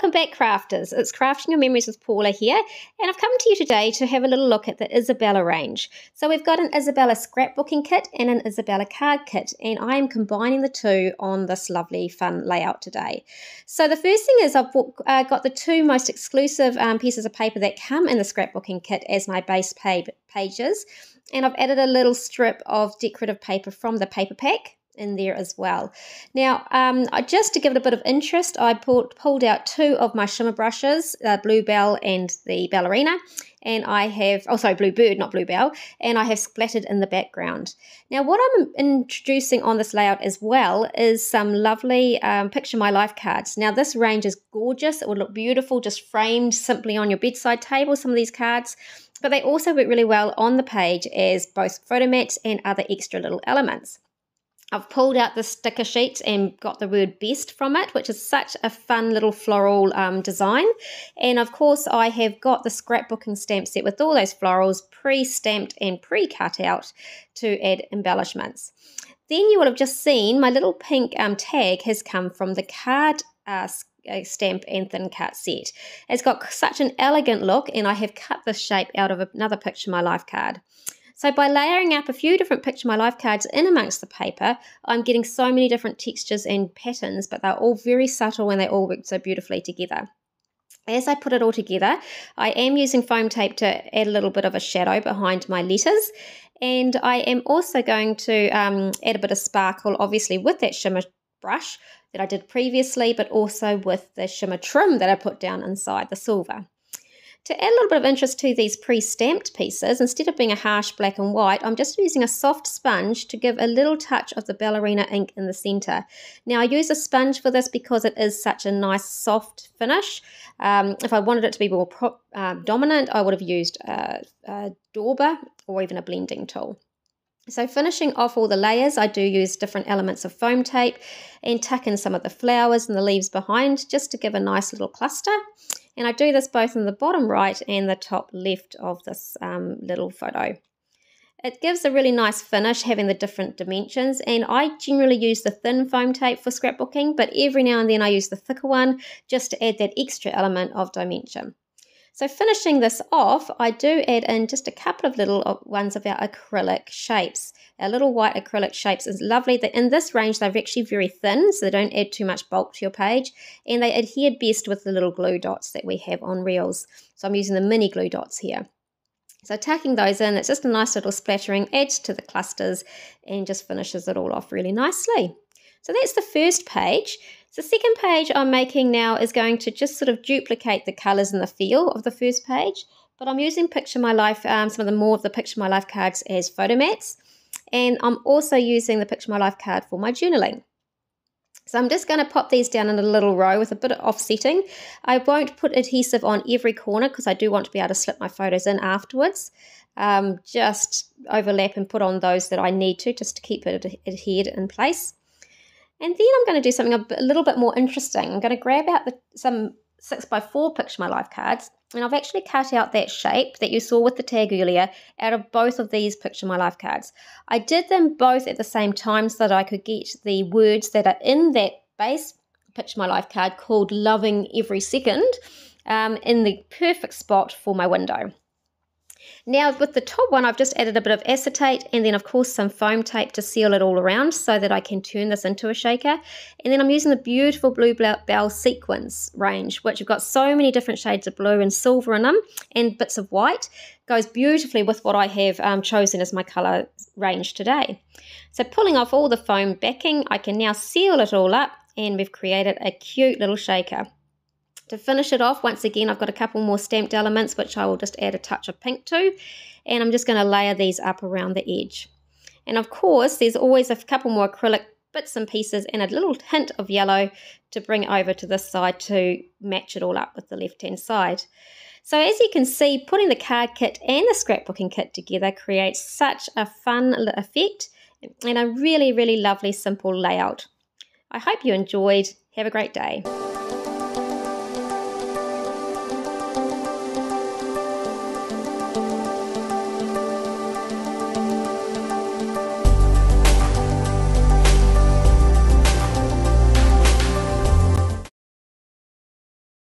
welcome back, crafters. It's Crafting Your Memories with Paula here, and I've come to you today to have a little look at the Isabella range. So we've got an Isabella scrapbooking kit and an Isabella card kit, and I am combining the two on this lovely fun layout today. So the first thing is I've got the two most exclusive pieces of paper that come in the scrapbooking kit as my base pages, and I've added a little strip of decorative paper from the paper pack in there as well. Now, just to give it a bit of interest, I pulled out two of my shimmer brushes, Bluebell and the Ballerina, and I have, Bluebird, not Bluebell, and I have splattered in the background. Now, what I'm introducing on this layout as well is some lovely Picture My Life cards. Now, this range is gorgeous. It would look beautiful just framed simply on your bedside table, some of these cards, but they also work really well on the page as both photo mats and other extra little elements. I've pulled out the sticker sheet and got the word best from it, which is such a fun little floral design. And of course, I have got the scrapbooking stamp set with all those florals pre-stamped and pre-cut out to add embellishments. Then you will have just seen my little pink tag has come from the card stamp and thin cut set. It's got such an elegant look, and I have cut this shape out of another Picture My Life card. So by layering up a few different Picture My Life cards in amongst the paper, I'm getting so many different textures and patterns, but they're all very subtle and they all work so beautifully together. As I put it all together, I am using foam tape to add a little bit of a shadow behind my letters, and I am also going to add a bit of sparkle, obviously with that shimmer brush that I did previously, but also with the shimmer trim that I put down inside the silver. To add a little bit of interest to these pre-stamped pieces, instead of being a harsh black and white, I'm just using a soft sponge to give a little touch of the Ballerina ink in the center. Now, I use a sponge for this because it is such a nice soft finish. If I wanted it to be more dominant, I would have used a dauber or even a blending tool. So finishing off all the layers, I do use different elements of foam tape and tuck in some of the flowers and the leaves behind just to give a nice little cluster. And I do this both in the bottom right and the top left of this little photo. It gives a really nice finish having the different dimensions, and I generally use the thin foam tape for scrapbooking, but every now and then I use the thicker one just to add that extra element of dimension. So finishing this off, I do add in just a couple of little ones of our acrylic shapes. Our little white acrylic shapes is lovely. In this range, they're actually very thin, so they don't add too much bulk to your page, and they adhere best with the little glue dots that we have on reels. So I'm using the mini glue dots here. So tucking those in, it's just a nice little splattering, adds to the clusters, and just finishes it all off really nicely. So that's the first page. So the second page I'm making now is going to just sort of duplicate the colours and the feel of the first page, but I'm using Picture My Life, some of the more of the Picture My Life cards as photo mats, and I'm also using the Picture My Life card for my journaling. So I'm just going to pop these down in a little row with a bit of offsetting. I won't put adhesive on every corner because I do want to be able to slip my photos in afterwards. Just overlap and put on those that I need to, just to keep it adhered in place. And then I'm going to do something a little bit more interesting. I'm going to grab out some 6x4 Picture My Life cards, and I've actually cut out that shape that you saw with the tag earlier out of both of these Picture My Life cards. I did them both at the same time so that I could get the words that are in that base Picture My Life card called Loving Every Second in the perfect spot for my window. Now with the top one, I've just added a bit of acetate and then of course some foam tape to seal it all around so that I can turn this into a shaker. And then I'm using the beautiful Bluebell sequins range, which have got so many different shades of blue and silver in them and bits of white. Goes beautifully with what I have chosen as my colour range today. So pulling off all the foam backing, I can now seal it all up, and we've created a cute little shaker. To finish it off, once again, I've got a couple more stamped elements which I will just add a touch of pink to, and I'm just going to layer these up around the edge. And of course, there's always a couple more acrylic bits and pieces and a little hint of yellow to bring over to this side to match it all up with the left-hand side. So as you can see, putting the card kit and the scrapbooking kit together creates such a fun effect and a really, really lovely simple layout. I hope you enjoyed. Have a great day.